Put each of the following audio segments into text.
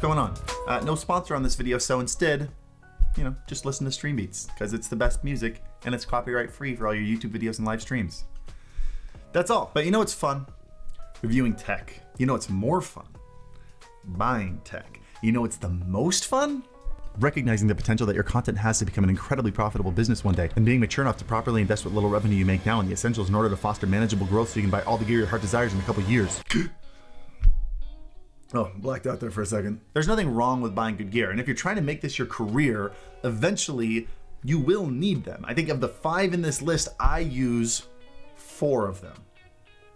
going on? No sponsor on this video, so instead, just listen to Stream Beats because it's the best music and it's copyright free for all your YouTube videos and live streams. That's all. But it's fun? Reviewing tech. It's more fun? Buying tech. It's the most fun? Recognizing the potential that your content has to become an incredibly profitable business one day and being mature enough to properly invest what little revenue you make now in the essentials in order to foster manageable growth so you can buy all the gear your heart desires in a couple years. Oh, blacked out there for a second. There's nothing wrong with buying good gear, and if you're trying to make this your career, eventually you will need them. I think of the 5 in this list, I use 4 of them,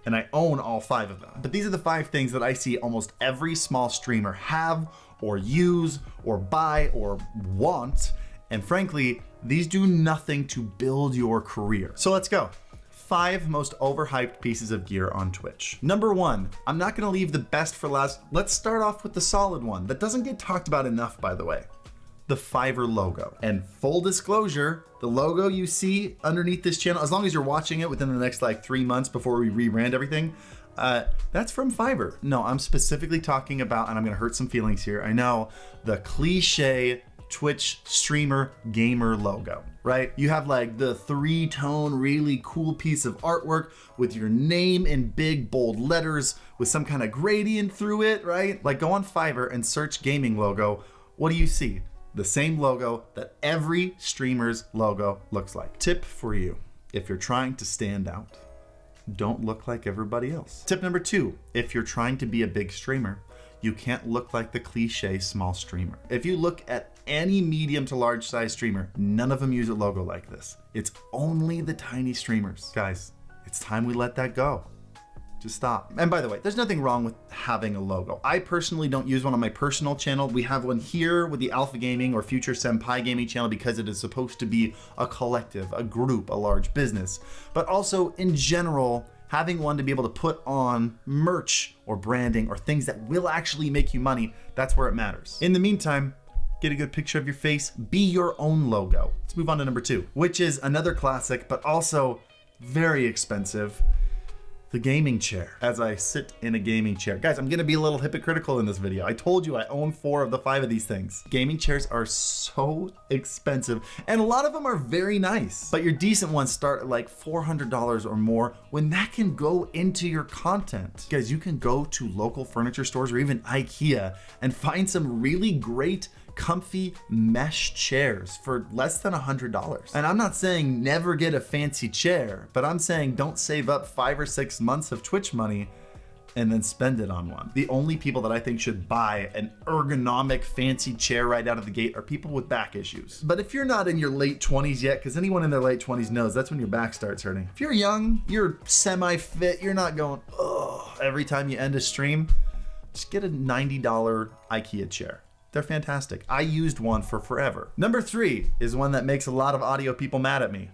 and I own all 5 of them. But these are the 5 things that I see almost every small streamer have or use or buy or want, and frankly, these do nothing to build your career. So let's go. 5 most overhyped pieces of gear on Twitch. Number 1, I'm not gonna leave the best for last. Let's start off with the solid one that doesn't get talked about enough, by the way. The Fiverr logo. And full disclosure, the logo you see underneath this channel, as long as you're watching it within the next 3 months before we rebrand everything, that's from Fiverr. No, I'm specifically talking about, and I'm gonna hurt some feelings here, I know, the cliche Twitch streamer gamer logo, right? You have the 3-tone, really cool piece of artwork with your name in big bold letters with some kind of gradient through it, right? Go on Fiverr and search gaming logo. What do you see? The same logo that every streamer's logo looks like. Tip for you, if you're trying to stand out, don't look like everybody else. Tip number 2, if you're trying to be a big streamer, you can't look like the cliche small streamer. If you look at any medium to large size streamer, none of them use a logo like this. It's only the tiny streamers. Guys, it's time we let that go. Just stop. And by the way, there's nothing wrong with having a logo. I personally don't use one on my personal channel. We have one here with the Alpha Gaming or Future Senpai Gaming channel because it is supposed to be a collective, a group, a large business. But also in general, having one to be able to put on merch or branding or things that will actually make you money, that's where it matters. In the meantime, get a good picture of your face, be your own logo. Let's move on to number 2, which is another classic, but also very expensive. The gaming chair. As I sit in a gaming chair. Guys, I'm gonna be a little hypocritical in this video. I told you I own 4 of the 5 of these things. Gaming chairs are so expensive, and a lot of them are very nice, but your decent ones start at $400 or more when that can go into your content. Guys, you can go to local furniture stores or even IKEA and find some really great comfy mesh chairs for less than $100. And I'm not saying never get a fancy chair, but I'm saying don't save up 5 or 6 months of Twitch money and then spend it on one. The only people that I think should buy an ergonomic fancy chair right out of the gate are people with back issues. But if you're not in your late 20s yet, because anyone in their late 20s knows that's when your back starts hurting. If you're young, you're semi-fit, you're not going, oh, every time you end a stream, just get a $90 IKEA chair. They're fantastic. I used one for forever. Number 3 is one that makes a lot of audio people mad at me.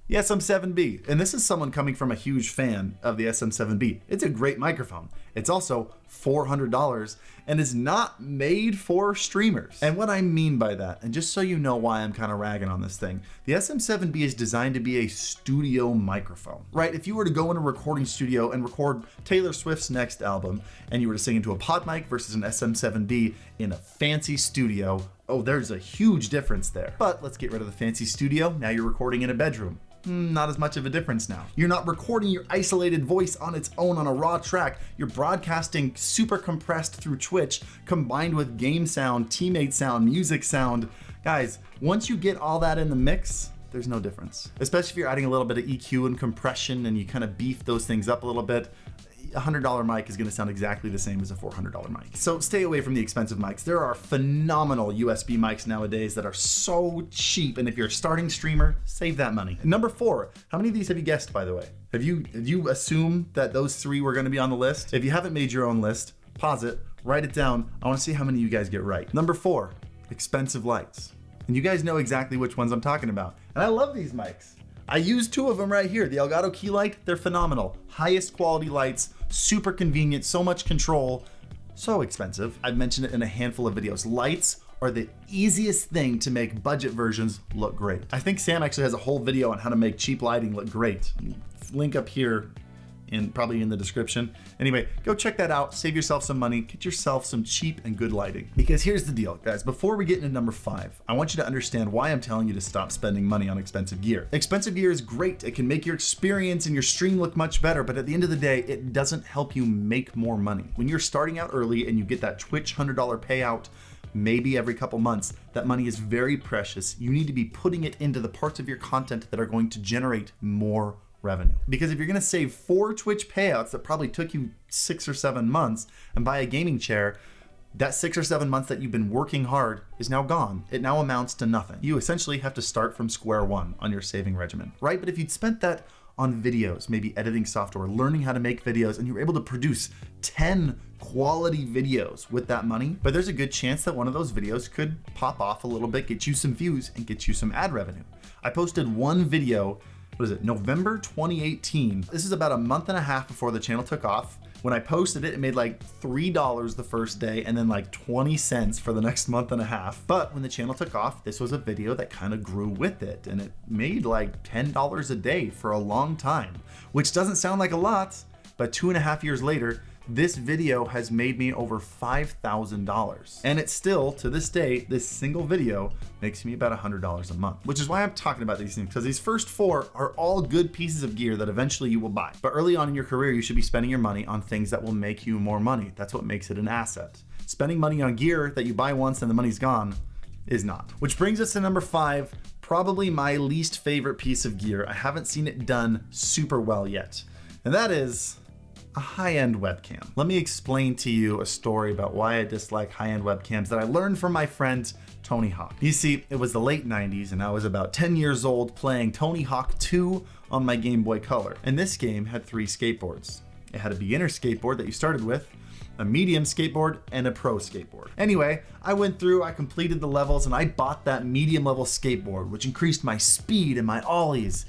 The SM7B, and this is someone coming from a huge fan of the SM7B. It's a great microphone. It's also $400 and is not made for streamers. And what I mean by that, and just so you know why I'm kind of ragging on this thing, the SM7B is designed to be a studio microphone, right? If you were to go in a recording studio and record Taylor Swift's next album, and you were to sing into a pod mic versus an SM7B in a fancy studio, oh, there's a huge difference there. But let's get rid of the fancy studio. Now you're recording in a bedroom. Not as much of a difference now. You're not recording your isolated voice on its own on a raw track. You're broadcasting super compressed through Twitch, combined with game sound, teammate sound, music sound. Guys, once you get all that in the mix, there's no difference. Especially if you're adding a little bit of EQ and compression and you kind of beef those things up a little bit. A $100 mic is going to sound exactly the same as a $400 mic. So stay away from the expensive mics. There are phenomenal USB mics nowadays that are so cheap, and if you're a starting streamer, save that money. Number 4, how many of these have you guessed, by the way? Have you assumed that those 3 were going to be on the list? If you haven't made your own list, pause it, write it down. I want to see how many of you guys get right. Number 4, expensive lights. And you guys know exactly which ones I'm talking about. And I love these mics. I use 2 of them right here. The Elgato Key Light, they're phenomenal. Highest quality lights, super convenient, so much control, so expensive. I've mentioned it in a handful of videos. Lights are the easiest thing to make budget versions look great. I think Sam actually has a whole video on how to make cheap lighting look great. Link up here probably in the description. Anyway, go check that out, save yourself some money, get yourself some cheap and good lighting. Because here's the deal, guys, before we get into number 5, I want you to understand why I'm telling you to stop spending money on expensive gear. Expensive gear is great, it can make your experience and your stream look much better, but at the end of the day, it doesn't help you make more money. When you're starting out early and you get that Twitch $100 payout, maybe every couple months, that money is very precious. You need to be putting it into the parts of your content that are going to generate more revenue. Because if you're gonna save 4 Twitch payouts that probably took you 6 or 7 months and buy a gaming chair, that 6 or 7 months that you've been working hard is now gone. It now amounts to nothing. You essentially have to start from square one on your saving regimen, right? But if you'd spent that on videos, maybe editing software, learning how to make videos, and you were able to produce 10 quality videos with that money, but there's a good chance that one of those videos could pop off a little bit, get you some views and get you some ad revenue. I posted one video, what is it, November 2018. This is about a month and a half before the channel took off. When I posted it, it made like $3 the first day and then like 20 cents for the next month and a half. But when the channel took off, this was a video that kind of grew with it, and it made like $10 a day for a long time, which doesn't sound like a lot, but 2.5 years later, this video has made me over $5,000. And it's still, to this day, this single video makes me about $100 a month, which is why I'm talking about these things, because these first 4 are all good pieces of gear that eventually you will buy. But early on in your career, you should be spending your money on things that will make you more money. That's what makes it an asset. Spending money on gear that you buy once and the money's gone is not. Which brings us to number 5, probably my least favorite piece of gear. I haven't seen it done super well yet, and that is a high-end webcam. Let me explain to you a story about why I dislike high-end webcams that I learned from my friend Tony Hawk. You see, it was the late 90s and I was about 10 years old playing Tony Hawk 2 on my Game Boy Color. And this game had 3 skateboards. It had a beginner skateboard that you started with, a medium skateboard, and a pro skateboard. Anyway, I went through, I completed the levels, and I bought that medium level skateboard, which increased my speed and my ollies.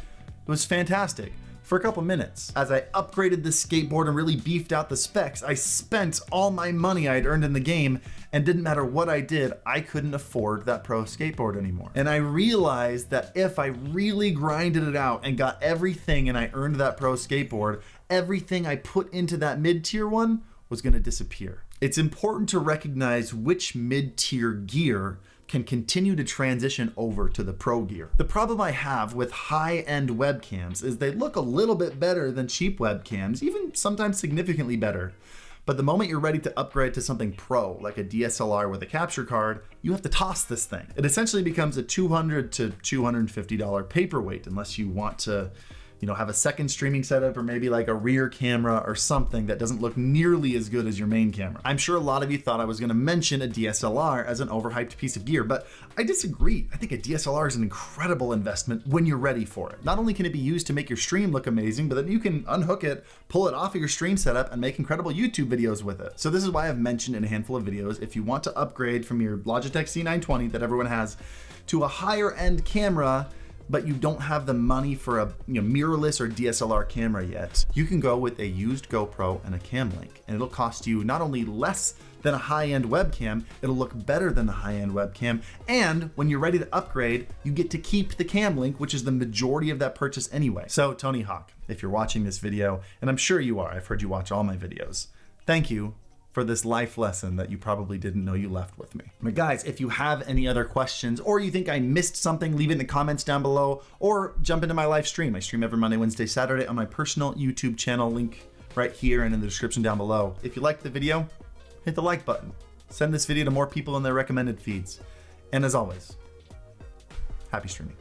It was fantastic. For a couple minutes. As I upgraded the skateboard and really beefed out the specs, I spent all my money I had earned in the game, and didn't matter what I did, I couldn't afford that pro skateboard anymore. And I realized that if I really grinded it out and got everything and I earned that pro skateboard, everything I put into that mid-tier one was gonna disappear. It's important to recognize which mid-tier gear can continue to transition over to the pro gear. The problem I have with high-end webcams is they look a little bit better than cheap webcams, even sometimes significantly better. But the moment you're ready to upgrade to something pro, like a DSLR with a capture card, you have to toss this thing. It essentially becomes a $200 to $250 paperweight unless you want to, have a second streaming setup or maybe like a rear camera or something that doesn't look nearly as good as your main camera. I'm sure a lot of you thought I was gonna mention a DSLR as an overhyped piece of gear, but I disagree. I think a DSLR is an incredible investment when you're ready for it. Not only can it be used to make your stream look amazing, but then you can unhook it, pull it off of your stream setup, and make incredible YouTube videos with it. So this is why I've mentioned in a handful of videos, if you want to upgrade from your Logitech C920 that everyone has to a higher end camera, but you don't have the money for a mirrorless or DSLR camera yet, you can go with a used GoPro and a cam link, and it'll cost you not only less than a high-end webcam, it'll look better than the high-end webcam, and when you're ready to upgrade, you get to keep the cam link, which is the majority of that purchase anyway. So Tony Hawk, if you're watching this video, and I'm sure you are, I've heard you watch all my videos, thank you for this life lesson that you probably didn't know you left with me. But guys, if you have any other questions or you think I missed something, leave it in the comments down below or jump into my live stream. I stream every Monday, Wednesday, Saturday on my personal YouTube channel, link right here and in the description down below. If you liked the video, hit the like button. Send this video to more people in their recommended feeds. And as always, happy streaming.